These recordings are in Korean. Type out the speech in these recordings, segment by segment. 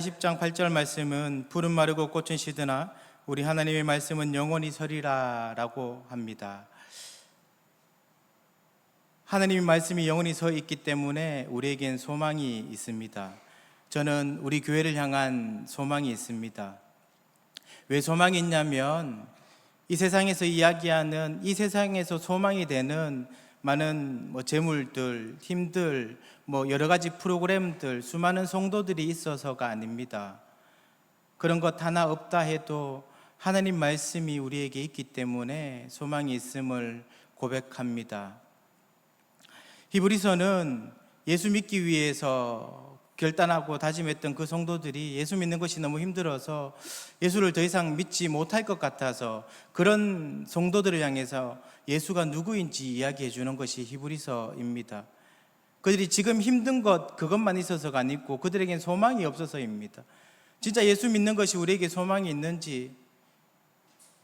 10장 8절 말씀은 푸른 마르고 꽃은 시드나 우리 하나님의 말씀은 영원히 서리라 라고 합니다. 하나님의 말씀이 영원히 서 있기 때문에 우리에겐 소망이 있습니다. 저는 우리 교회를 향한 소망이 있습니다. 왜 소망이 있냐면 이 세상에서 이야기하는 이 세상에서 소망이 되는 많은 재물들, 힘들, 여러 가지 프로그램들, 수많은 성도들이 있어서가 아닙니다. 그런 것 하나 없다 해도 하나님 말씀이 우리에게 있기 때문에 소망이 있음을 고백합니다. 히브리서는 예수 믿기 위해서 결단하고 다짐했던 그 성도들이 예수 믿는 것이 너무 힘들어서 예수를 더 이상 믿지 못할 것 같아서 그런 성도들을 향해서 예수가 누구인지 이야기해 주는 것이 히브리서입니다. 그들이 지금 힘든 것 그것만 있어서가 아니고 그들에겐 소망이 없어서입니다. 진짜 예수 믿는 것이 우리에게 소망이 있는지,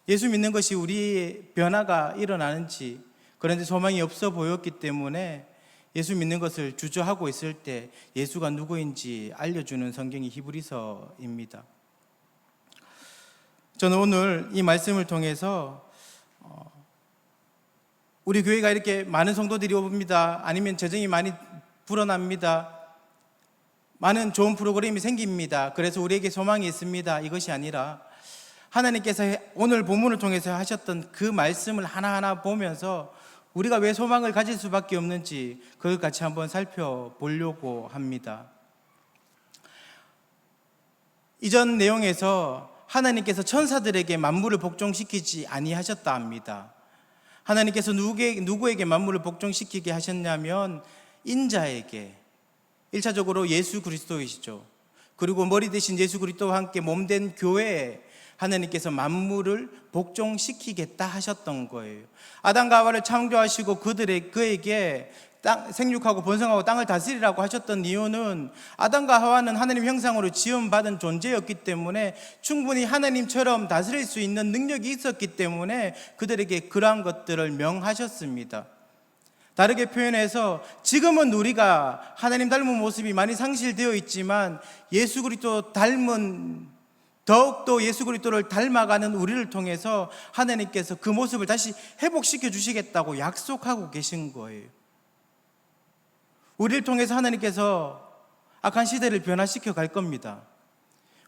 예수 믿는 것이 우리의 변화가 일어나는지, 그런데 소망이 없어 보였기 때문에 예수 믿는 것을 주저하고 있을 때 예수가 누구인지 알려주는 성경이 히브리서입니다. 저는 오늘 이 말씀을 통해서 우리 교회가 이렇게 많은 성도들이 옵니다. 아니면 재정이 많이 불어납니다. 많은 좋은 프로그램이 생깁니다. 그래서 우리에게 소망이 있습니다. 이것이 아니라 하나님께서 오늘 본문을 통해서 하셨던 그 말씀을 하나하나 보면서 우리가 왜 소망을 가질 수밖에 없는지 그걸 같이 한번 살펴보려고 합니다. 이전 내용에서 하나님께서 천사들에게 만물을 복종시키지 아니하셨다 합니다. 하나님께서 누구에게 만물을 복종시키게 하셨냐면 인자에게, 1차적으로 예수 그리스도이시죠. 그리고 머리 대신 예수 그리스도와 함께 몸된 교회에 하나님께서 만물을 복종시키겠다 하셨던 거예요. 아담과 하와를 창조하시고 그에게 생육하고 번성하고 땅을 다스리라고 하셨던 이유는 아담과 하와는 하나님 형상으로 지음받은 존재였기 때문에 충분히 하나님처럼 다스릴 수 있는 능력이 있었기 때문에 그들에게 그러한 것들을 명하셨습니다. 다르게 표현해서 지금은 우리가 하나님 닮은 모습이 많이 상실되어 있지만 예수 그리스도 닮은, 더욱더 예수 그리스도를 닮아가는 우리를 통해서 하나님께서 그 모습을 다시 회복시켜 주시겠다고 약속하고 계신 거예요. 우리를 통해서 하나님께서 악한 시대를 변화시켜 갈 겁니다.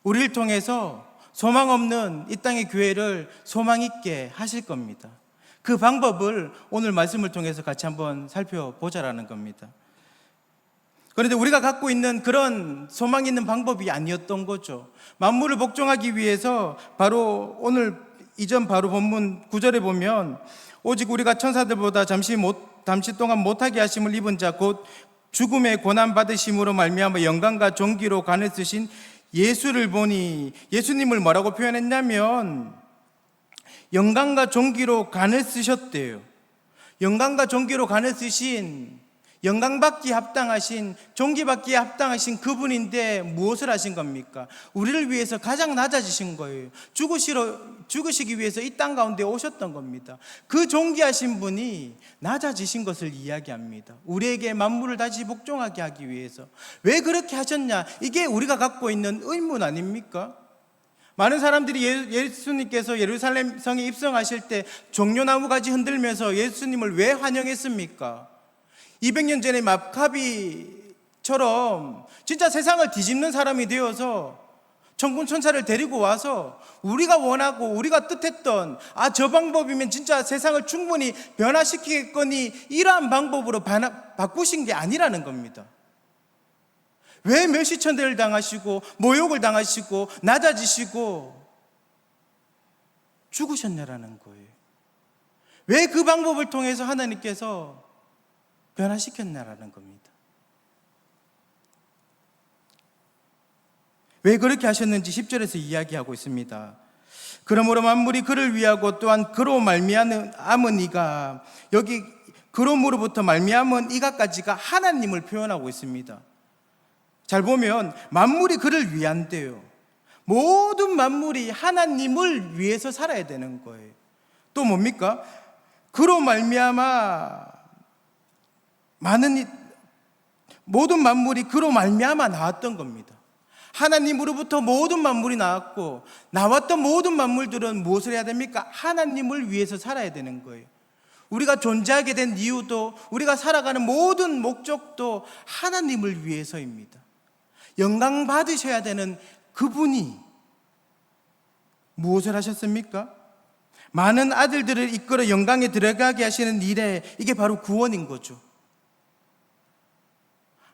우리를 통해서 소망 없는 이 땅의 교회를 소망 있게 하실 겁니다. 그 방법을 오늘 말씀을 통해서 같이 한번 살펴보자라는 겁니다. 그런데 우리가 갖고 있는 그런 소망 있는 방법이 아니었던 거죠. 만물을 복종하기 위해서 바로 오늘 이전 바로 본문 9절에 보면 오직 우리가 천사들보다 잠시 동안 못하게 하심을 입은 자 곧 죽음의 고난 받으심으로 말미암아 영광과 존귀로 관을 쓰신 예수를 보니, 예수님을 뭐라고 표현했냐면 영광과 존귀로 관을 쓰셨대요. 영광과 존귀로 관을 쓰신, 영광받기에 합당하신, 존귀받기에 합당하신 그분인데 무엇을 하신 겁니까? 우리를 위해서 가장 낮아지신 거예요. 죽으시기 위해서 이 땅 가운데 오셨던 겁니다. 그 존귀하신 분이 낮아지신 것을 이야기합니다. 우리에게 만물을 다시 복종하게 하기 위해서. 왜 그렇게 하셨냐? 이게 우리가 갖고 있는 의문 아닙니까? 많은 사람들이 예수님께서 예루살렘 성에 입성하실 때 종려나무 가지 흔들면서 예수님을 왜 환영했습니까? 200년 전에 마카비처럼 진짜 세상을 뒤집는 사람이 되어서 천군천사를 데리고 와서 우리가 원하고 우리가 뜻했던 저 방법이면 진짜 세상을 충분히 변화시키겠거니 이러한 방법으로 바꾸신 게 아니라는 겁니다. 왜 멸시천대를 당하시고 모욕을 당하시고 낮아지시고 죽으셨냐라는 거예요. 왜 그 방법을 통해서 하나님께서 변화시켰냐라는 겁니다. 왜 그렇게 하셨는지 10절에서 이야기하고 있습니다. 그러므로 만물이 그를 위하고 또한 그로 말미암은 이가, 여기 그로부터 말미암은 이가까지가 하나님을 표현하고 있습니다. 잘 보면 만물이 그를 위한대요. 모든 만물이 하나님을 위해서 살아야 되는 거예요. 또 뭡니까? 그로 말미암아 모든 만물이 그로 말미암아 나왔던 겁니다. 하나님으로부터 모든 만물이 나왔고 나왔던 모든 만물들은 무엇을 해야 됩니까? 하나님을 위해서 살아야 되는 거예요. 우리가 존재하게 된 이유도, 우리가 살아가는 모든 목적도 하나님을 위해서입니다. 영광 받으셔야 되는 그분이 무엇을 하셨습니까? 많은 아들들을 이끌어 영광에 들어가게 하시는 일에, 이게 바로 구원인 거죠.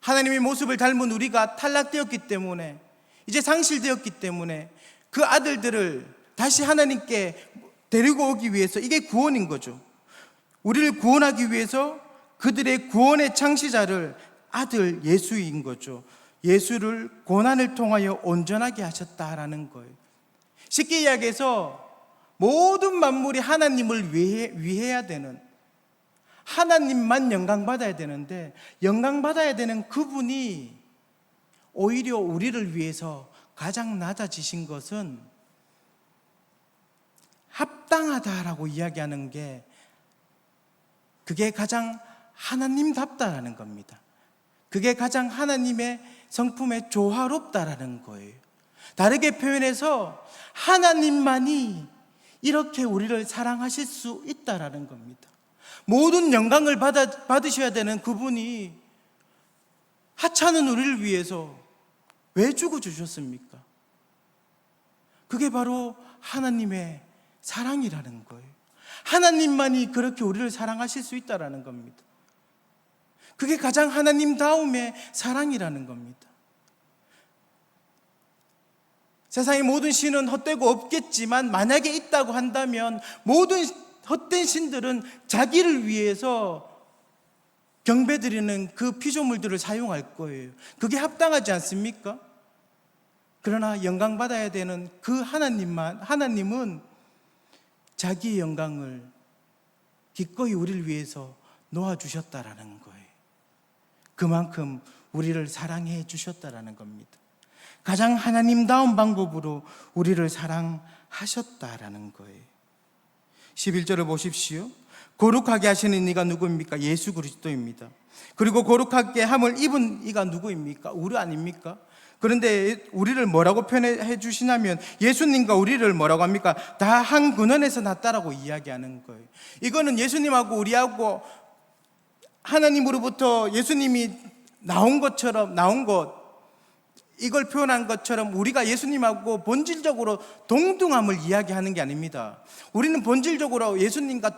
하나님의 모습을 닮은 우리가 탈락되었기 때문에, 이제 상실되었기 때문에 그 아들들을 다시 하나님께 데리고 오기 위해서, 이게 구원인 거죠. 우리를 구원하기 위해서 그들의 구원의 창시자를 아들 예수인 거죠. 예수를 고난을 통하여 온전하게 하셨다라는 거예요. 쉽게 이야기해서 모든 만물이 하나님을 위해야 되는, 하나님만 영광받아야 되는데, 영광받아야 되는 그분이 오히려 우리를 위해서 가장 낮아지신 것은 합당하다라고 이야기하는 게, 그게 가장 하나님답다라는 겁니다. 그게 가장 하나님의 성품에 조화롭다라는 거예요. 다르게 표현해서 하나님만이 이렇게 우리를 사랑하실 수 있다라는 겁니다. 모든 영광을 받으셔야 되는 그분이 하찮은 우리를 위해서 왜 죽어주셨습니까? 그게 바로 하나님의 사랑이라는 거예요. 하나님만이 그렇게 우리를 사랑하실 수 있다라는 겁니다. 그게 가장 하나님다움의 사랑이라는 겁니다. 세상의 모든 신은 헛되고 없겠지만, 만약에 있다고 한다면 모든 헛된 신들은 자기를 위해서 경배드리는 그 피조물들을 사용할 거예요. 그게 합당하지 않습니까? 그러나 영광받아야 되는 그 하나님은 자기의 영광을 기꺼이 우리를 위해서 놓아주셨다라는 거예요. 그만큼 우리를 사랑해 주셨다라는 겁니다. 가장 하나님다운 방법으로 우리를 사랑하셨다라는 거예요. 11절을 보십시오. 거룩하게 하시는 이가 누구입니까? 예수 그리스도입니다. 그리고 거룩하게 함을 입은 이가 누구입니까? 우리 아닙니까? 그런데 우리를 뭐라고 표현해 주시냐면, 예수님과 우리를 뭐라고 합니까? 다 한 근원에서 났다라고 이야기하는 거예요. 이거는 예수님하고 우리하고 하나님으로부터 예수님이 나온 것, 이걸 표현한 것처럼 우리가 예수님하고 본질적으로 동등함을 이야기하는 게 아닙니다. 우리는 본질적으로 예수님과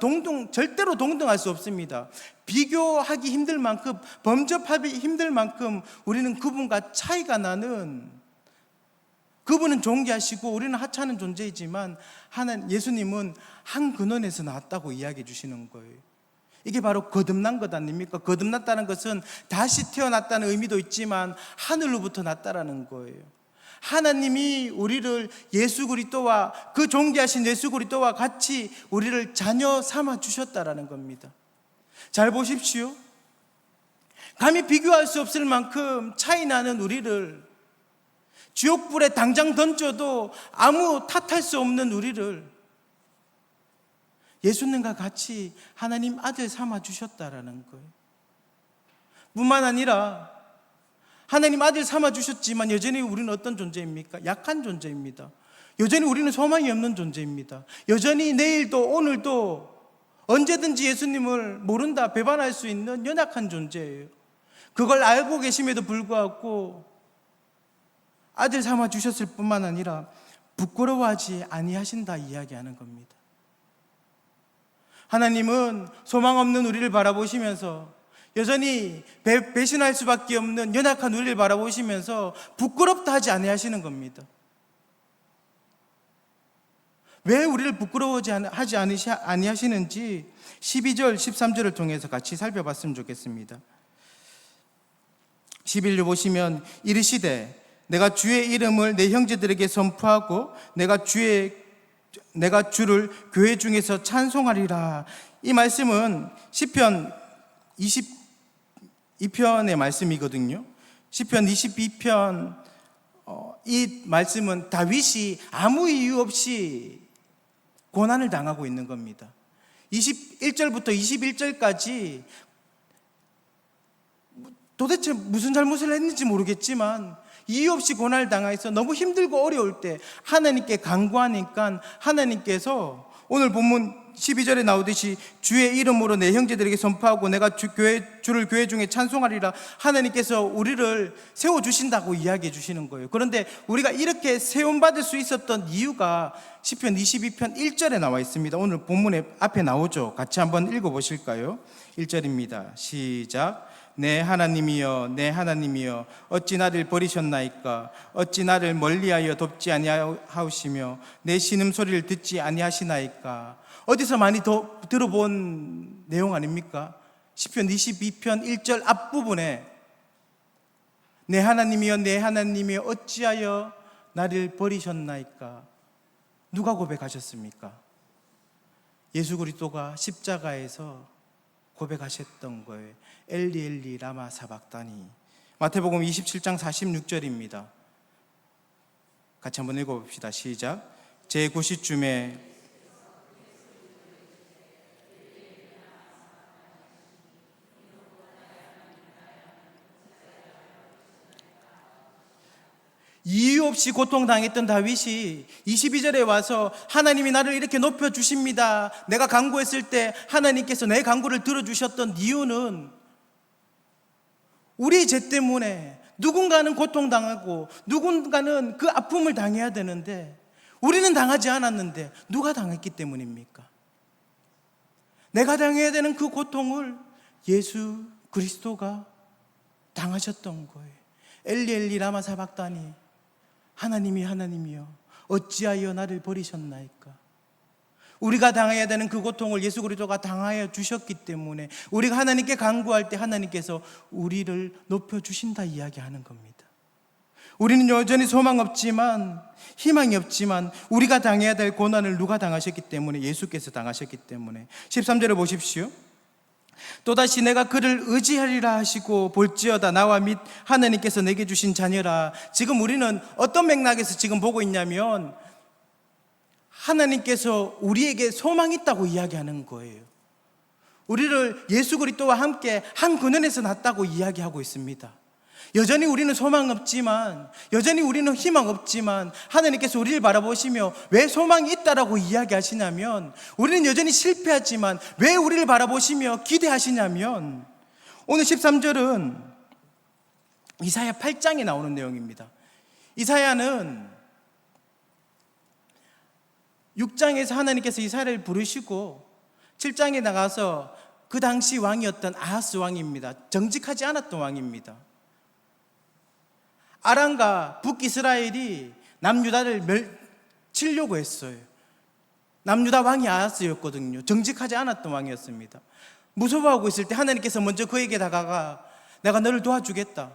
절대로 동등할 수 없습니다. 비교하기 힘들 만큼, 범접하기 힘들 만큼 우리는 그분과 차이가 나는, 그분은 존귀하시고 우리는 하찮은 존재이지만 예수님은 한 근원에서 나왔다고 이야기해 주시는 거예요. 이게 바로 거듭난 것 아닙니까? 거듭났다는 것은 다시 태어났다는 의미도 있지만 하늘로부터 났다라는 거예요. 하나님이 우리를 예수 그리스도와, 그 존귀하신 예수 그리스도와 같이 우리를 자녀 삼아 주셨다라는 겁니다. 잘 보십시오. 감히 비교할 수 없을 만큼 차이 나는 우리를, 지옥불에 당장 던져도 아무 탓할 수 없는 우리를 예수님과 같이 하나님 아들 삼아 주셨다라는 거예요. 뿐만 아니라 하나님 아들 삼아 주셨지만 여전히 우리는 어떤 존재입니까? 약한 존재입니다. 여전히 우리는 소망이 없는 존재입니다. 여전히 내일도 오늘도 언제든지 예수님을 모른다 배반할 수 있는 연약한 존재예요. 그걸 알고 계심에도 불구하고 아들 삼아 주셨을 뿐만 아니라 부끄러워하지 아니하신다 이야기하는 겁니다. 하나님은 소망 없는 우리를 바라보시면서, 여전히 배신할 수밖에 없는 연약한 우리를 바라보시면서 부끄럽다 하지 아니하시는 겁니다. 왜 우리를 부끄러워하지 아니하시는지 12절, 13절을 통해서 같이 살펴봤으면 좋겠습니다. 11절 보시면, 이르시되 내가 주의 이름을 내 형제들에게 선포하고 내가 주를 교회 중에서 찬송하리라. 이 말씀은 시편 22편의 말씀이거든요. 시편 22편, 이 말씀은 다윗이 아무 이유 없이 고난을 당하고 있는 겁니다. 21절부터 21절까지 도대체 무슨 잘못을 했는지 모르겠지만 이유 없이 고난을 당해서 너무 힘들고 어려울 때 하나님께 간구하니까 하나님께서 오늘 본문 12절에 나오듯이 주의 이름으로 내 형제들에게 선포하고 내가 주를 교회 중에 찬송하리라, 하나님께서 우리를 세워주신다고 이야기해 주시는 거예요. 그런데 우리가 이렇게 세움받을 수 있었던 이유가 시편 22편 1절에 나와 있습니다. 오늘 본문에 앞에 나오죠. 같이 한번 읽어보실까요? 1절입니다. 시작. 내 하나님이여 내 하나님이여 어찌 나를 버리셨나이까. 어찌 나를 멀리하여 돕지 아니하시며 내 신음소리를 듣지 아니하시나이까. 어디서 많이 들어본 내용 아닙니까? 시편 22편 1절 앞부분에 내 하나님이여 내 하나님이여 어찌하여 나를 버리셨나이까. 누가 고백하셨습니까? 예수 그리스도가 십자가에서 고백하셨던 거예요. 엘리 엘리 라마 사박다니. 마태복음 27장 46절입니다. 같이 한번 읽어봅시다. 시작. 제9시쯤에 이유 없이 고통당했던 다윗이 22절에 와서 하나님이 나를 이렇게 높여주십니다, 내가 간구했을 때 하나님께서 내 간구를 들어주셨던 이유는 우리의 죄 때문에 누군가는 고통당하고 누군가는 그 아픔을 당해야 되는데 우리는 당하지 않았는데 누가 당했기 때문입니까? 내가 당해야 되는 그 고통을 예수 그리스도가 당하셨던 거예요. 엘리 엘리 라마 사박다니. 하나님이 하나님이여 어찌하여 나를 버리셨나이까. 우리가 당해야 되는 그 고통을 예수 그리스도가 당하여 주셨기 때문에 우리가 하나님께 간구할 때 하나님께서 우리를 높여주신다 이야기하는 겁니다. 우리는 여전히 소망 없지만, 희망이 없지만 우리가 당해야 될 고난을 누가 당하셨기 때문에? 예수께서 당하셨기 때문에. 13절을 보십시오. 또다시 내가 그를 의지하리라 하시고 볼지어다 나와 및 하나님께서 내게 주신 자녀라. 지금 우리는 어떤 맥락에서 지금 보고 있냐면 하나님께서 우리에게 소망이 있다고 이야기하는 거예요. 우리를 예수 그리스도와 함께 한 근원에서 났다고 이야기하고 있습니다. 여전히 우리는 소망 없지만, 여전히 우리는 희망 없지만 하나님께서 우리를 바라보시며 왜 소망이 있다라고 이야기하시냐면, 우리는 여전히 실패하지만 왜 우리를 바라보시며 기대하시냐면, 오늘 13절은 이사야 8장에 나오는 내용입니다. 이사야는 6장에서 하나님께서 이사야를 부르시고 7장에 나가서 그 당시 왕이었던 아하스 왕입니다. 정직하지 않았던 왕입니다. 아람과 북이스라엘이 남유다를 치려고 했어요. 남유다 왕이 아하스였거든요. 정직하지 않았던 왕이었습니다. 무서워하고 있을 때 하나님께서 먼저 그에게 다가가 내가 너를 도와주겠다,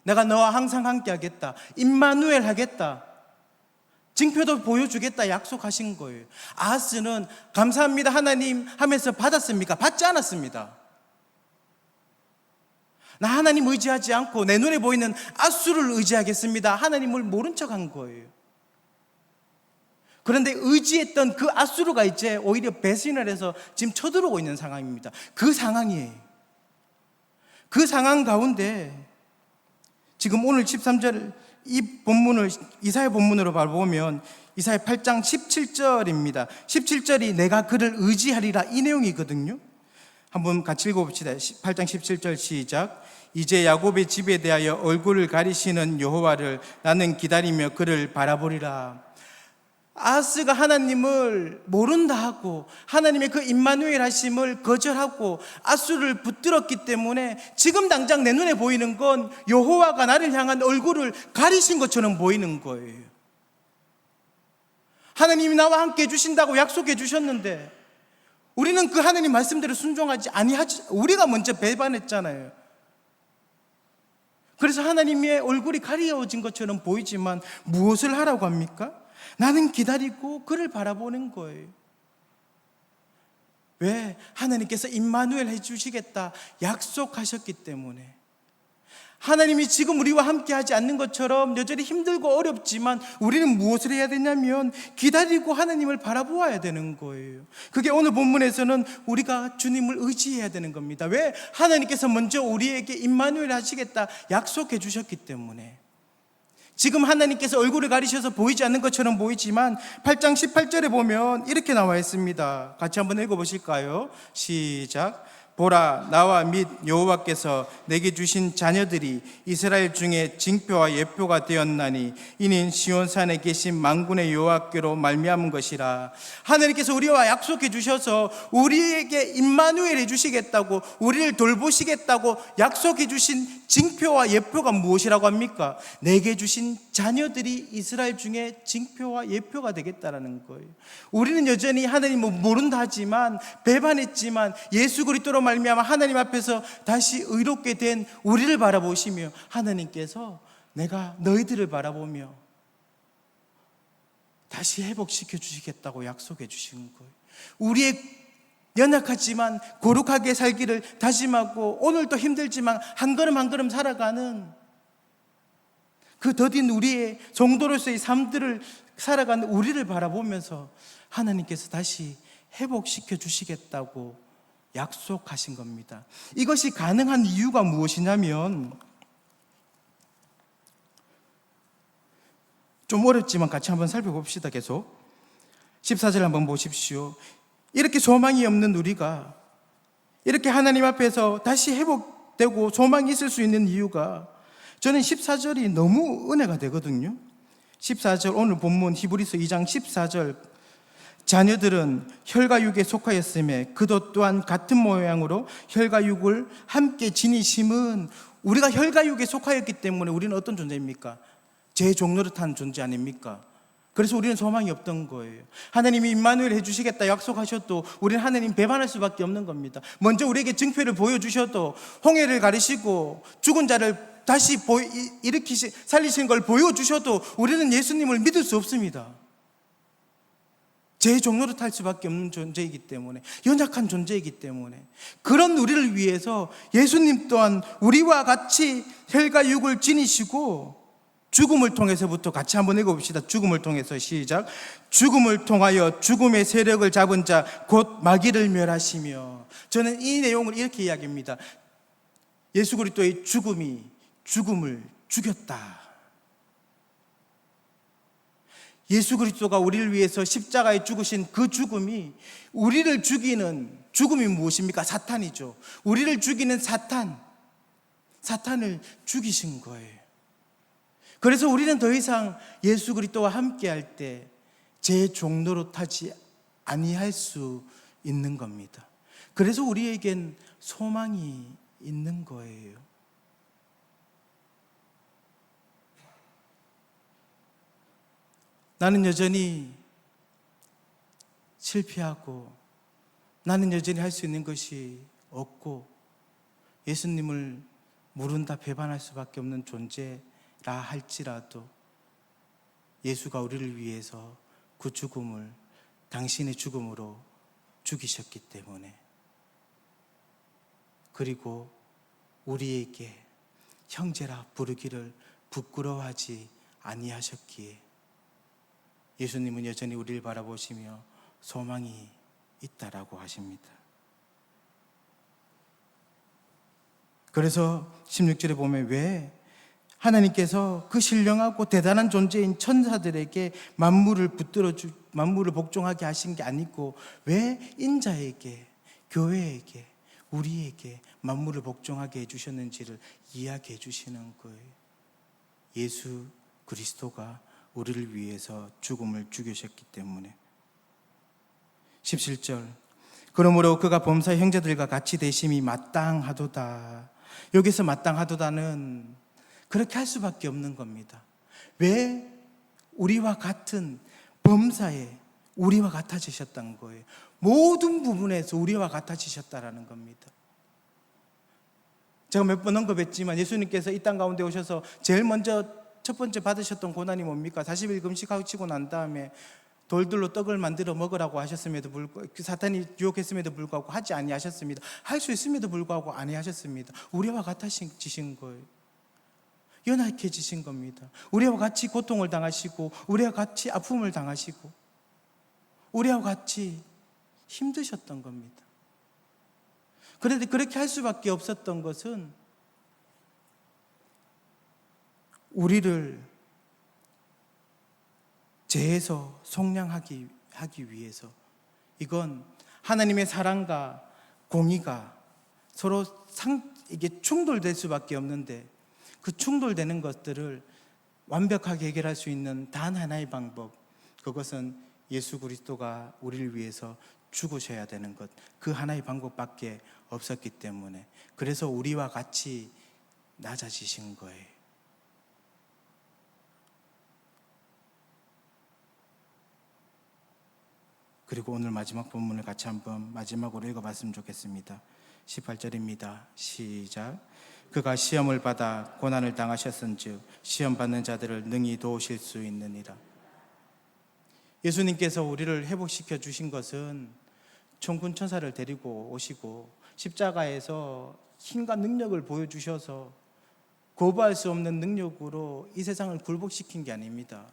내가 너와 항상 함께 하겠다, 임마누엘 하겠다, 징표도 보여주겠다 약속하신 거예요. 아하스는 감사합니다 하나님 하면서 받았습니까? 받지 않았습니다. 나 하나님 의지하지 않고 내 눈에 보이는 아수를 의지하겠습니다, 하나님을 모른 척한 거예요. 그런데 의지했던 그 아수르가 이제 오히려 배신을 해서 지금 쳐들어오고 있는 상황입니다. 그 상황이에요. 그 상황 가운데 지금 오늘 13절 이 본문을 이사야 본문으로 바라보면 이사야 8장 17절입니다. 17절이 내가 그를 의지하리라 이 내용이거든요. 한번 같이 읽어봅시다. 8장 17절 시작. 이제 야곱의 집에 대하여 얼굴을 가리시는 여호와를 나는 기다리며 그를 바라보리라. 아하스가 하나님을 모른다 하고 하나님의 그 임마누엘 하심을 거절하고 아수를 붙들었기 때문에 지금 당장 내 눈에 보이는 건 여호와가 나를 향한 얼굴을 가리신 것처럼 보이는 거예요. 하나님이 나와 함께 해주신다고 약속해 주셨는데 우리는 그 하나님 말씀대로 순종하지 아니하지, 우리가 먼저 배반했잖아요. 그래서 하나님의 얼굴이 가려진 것처럼 보이지만 무엇을 하라고 합니까? 나는 기다리고 그를 바라보는 거예요. 왜? 하나님께서 임마누엘 해주시겠다 약속하셨기 때문에. 하나님이 지금 우리와 함께 하지 않는 것처럼 여전히 힘들고 어렵지만 우리는 무엇을 해야 되냐면 기다리고 하나님을 바라보아야 되는 거예요. 그게 오늘 본문에서는 우리가 주님을 의지해야 되는 겁니다. 왜? 하나님께서 먼저 우리에게 임마누엘 하시겠다 약속해 주셨기 때문에. 지금 하나님께서 얼굴을 가리셔서 보이지 않는 것처럼 보이지만 8장 18절에 보면 이렇게 나와 있습니다. 같이 한번 읽어보실까요? 시작. 보라, 나와 및 여호와께서 내게 주신 자녀들이 이스라엘 중에 징표와 예표가 되었나니 이는 시온산에 계신 만군의 여호와께로 말미암은 것이라. 하나님께서 우리와 약속해 주셔서 우리에게 임마누엘 해주시겠다고, 우리를 돌보시겠다고 약속해 주신 징표와 예표가 무엇이라고 합니까? 내게 주신 자녀들이 이스라엘 중에 징표와 예표가 되겠다라는 거예요. 우리는 여전히 하나님을 모른다 하지만, 배반했지만 예수 그리스도로 말미암아 하나님 앞에서 다시 의롭게 된 우리를 바라보시며 하나님께서 내가 너희들을 바라보며 다시 회복시켜 주시겠다고 약속해 주신 거예요. 우리의 연약하지만 거룩하게 살기를 다짐하고 오늘도 힘들지만 한 걸음 한 걸음 살아가는 그 더딘 우리의 성도로서의 삶들을 살아가는 우리를 바라보면서 하나님께서 다시 회복시켜 주시겠다고 약속하신 겁니다. 이것이 가능한 이유가 무엇이냐면, 좀 어렵지만 같이 한번 살펴봅시다. 계속 14절 한번 보십시오. 이렇게 소망이 없는 우리가 이렇게 하나님 앞에서 다시 회복되고 소망이 있을 수 있는 이유가, 저는 14절이 너무 은혜가 되거든요. 14절 오늘 본문 히브리서 2장 14절, 자녀들은 혈과 육에 속하였음에 그도 또한 같은 모양으로 혈과 육을 함께 지니심은, 우리가 혈과 육에 속하였기 때문에 우리는 어떤 존재입니까? 제 종노릇한 존재 아닙니까? 그래서 우리는 소망이 없던 거예요. 하나님이 임마누엘 해주시겠다 약속하셔도 우리는 하나님 배반할 수밖에 없는 겁니다. 먼저 우리에게 증표를 보여주셔도, 홍해를 가리시고 죽은 자를 다시 살리신 걸 보여주셔도 우리는 예수님을 믿을 수 없습니다. 제 종로를 탈 수밖에 없는 존재이기 때문에, 연약한 존재이기 때문에, 그런 우리를 위해서 예수님 또한 우리와 같이 혈과 육을 지니시고 죽음을 통해서부터, 같이 한번 읽어봅시다. 죽음을 통해서, 시작. 죽음을 통하여 죽음의 세력을 잡은 자 곧 마귀를 멸하시며. 저는 이 내용을 이렇게 이야기합니다. 예수 그리스도의 죽음이 죽음을 죽였다. 예수 그리스도가 우리를 위해서 십자가에 죽으신 그 죽음이, 우리를 죽이는 죽음이 무엇입니까? 사탄이죠. 우리를 죽이는 사탄을 죽이신 거예요. 그래서 우리는 더 이상 예수 그리스도와 함께할 때 제 종노릇하지 아니할 수 있는 겁니다. 그래서 우리에겐 소망이 있는 거예요. 나는 여전히 실패하고, 나는 여전히 할 수 있는 것이 없고, 예수님을 모른다, 배반할 수밖에 없는 존재라 할지라도 예수가 우리를 위해서 그 죽음을 당신의 죽음으로 죽이셨기 때문에, 그리고 우리에게 형제라 부르기를 부끄러워하지 아니하셨기에 예수님은 여전히 우리를 바라보시며 소망이 있다라고 하십니다. 그래서 16절에 보면 왜 하나님께서 그 신령하고 대단한 존재인 천사들에게 만물을 복종하게 하신 게 아니고, 왜 인자에게, 교회에게, 우리에게 만물을 복종하게 해주셨는지를 이야기해 주시는 거예요. 예수 그리스도가 우리를 위해서 죽음을 죽이셨기 때문에. 17절, 그러므로 그가 범사의 형제들과 같이 되심이 마땅하도다. 여기서 마땅하도다는 그렇게 할 수밖에 없는 겁니다. 왜? 우리와 같은 범사에 우리와 같아지셨다는 거예요. 모든 부분에서 우리와 같아지셨다라는 겁니다. 제가 몇 번 언급했지만 예수님께서 이 땅 가운데 오셔서 제일 먼저 첫 번째 받으셨던 고난이 뭡니까? 40일 금식하시고 난 다음에 돌들로 떡을 만들어 먹으라고 하셨음에도 불구하고, 사탄이 유혹했음에도 불구하고 하지 아니하셨습니다. 할 수 있음에도 불구하고 아니하셨습니다. 우리와 같아지신 거예요. 연약해지신 겁니다. 우리와 같이 고통을 당하시고, 우리와 같이 아픔을 당하시고, 우리와 같이 힘드셨던 겁니다. 그런데 그렇게 할 수밖에 없었던 것은 우리를 죄에서 속량하기 위해서, 이건 하나님의 사랑과 공의가 서로 이게 충돌될 수밖에 없는데, 그 충돌되는 것들을 완벽하게 해결할 수 있는 단 하나의 방법, 그것은 예수 그리스도가 우리를 위해서 죽으셔야 되는 것, 그 하나의 방법밖에 없었기 때문에, 그래서 우리와 같이 낮아지신 거예요. 그리고 오늘 마지막 본문을 같이 한번 마지막으로 읽어봤으면 좋겠습니다. 18절입니다. 시작. 그가 시험을 받아 고난을 당하셨은즉 시험 받는 자들을 능히 도우실 수 있느니라. 예수님께서 우리를 회복시켜 주신 것은 천군 천사를 데리고 오시고 십자가에서 힘과 능력을 보여주셔서 거부할 수 없는 능력으로 이 세상을 굴복시킨 게 아닙니다.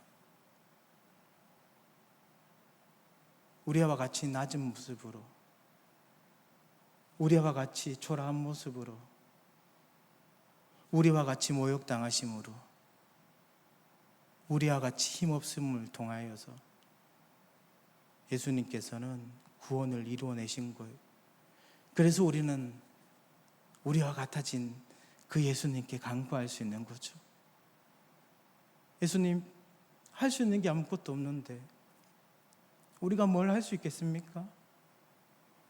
우리와 같이 낮은 모습으로, 우리와 같이 초라한 모습으로, 우리와 같이 모욕당하심으로, 우리와 같이 힘없음을 통하여서 예수님께서는 구원을 이루어내신 거예요. 그래서 우리는 우리와 같아진 그 예수님께 간구할 수 있는 거죠. 예수님, 할 수 있는 게 아무것도 없는데 우리가 뭘 할 수 있겠습니까?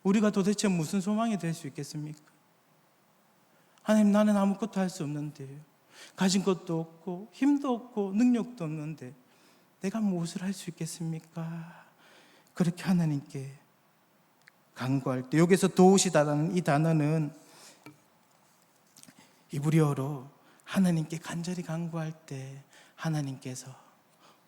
우리가 도대체 무슨 소망이 될 수 있겠습니까? 하나님, 나는 아무것도 할 수 없는데요. 가진 것도 없고 힘도 없고 능력도 없는데 내가 무엇을 할 수 있겠습니까? 그렇게 하나님께 간구할 때, 여기서 도우시다라는 이 단어는 이브리어로 하나님께 간절히 간구할 때 하나님께서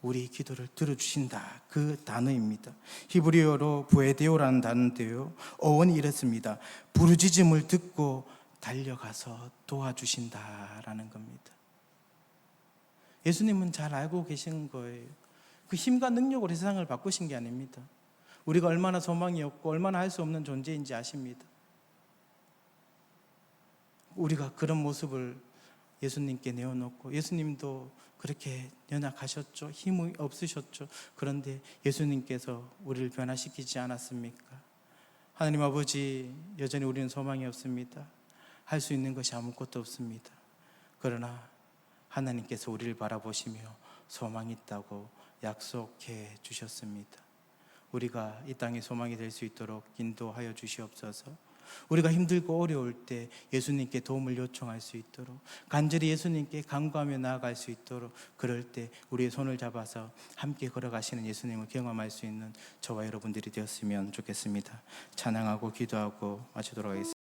우리 기도를 들어주신다, 그 단어입니다. 히브리어로 부에데오라는 단어인데요, 어원이 이렇습니다. 부르짖음을 듣고 달려가서 도와주신다라는 겁니다. 예수님은 잘 알고 계신 거예요. 그 힘과 능력으로 세상을 바꾸신 게 아닙니다. 우리가 얼마나 소망이 없고 얼마나 할 수 없는 존재인지 아십니다. 우리가 그런 모습을 예수님께 내어놓고, 예수님도 그렇게 연약하셨죠. 힘이 없으셨죠. 그런데 예수님께서 우리를 변화시키지 않았습니까? 하나님 아버지, 여전히 우리는 소망이 없습니다. 할 수 있는 것이 아무것도 없습니다. 그러나 하나님께서 우리를 바라보시며 소망이 있다고 약속해 주셨습니다. 우리가 이 땅에 소망이 될 수 있도록 인도하여 주시옵소서. 우리가 힘들고 어려울 때 예수님께 도움을 요청할 수 있도록, 간절히 예수님께 간구하며 나아갈 수 있도록, 그럴 때 우리의 손을 잡아서 함께 걸어가시는 예수님을 경험할 수 있는 저와 여러분들이 되었으면 좋겠습니다. 찬양하고 기도하고 마치도록 하겠습니다.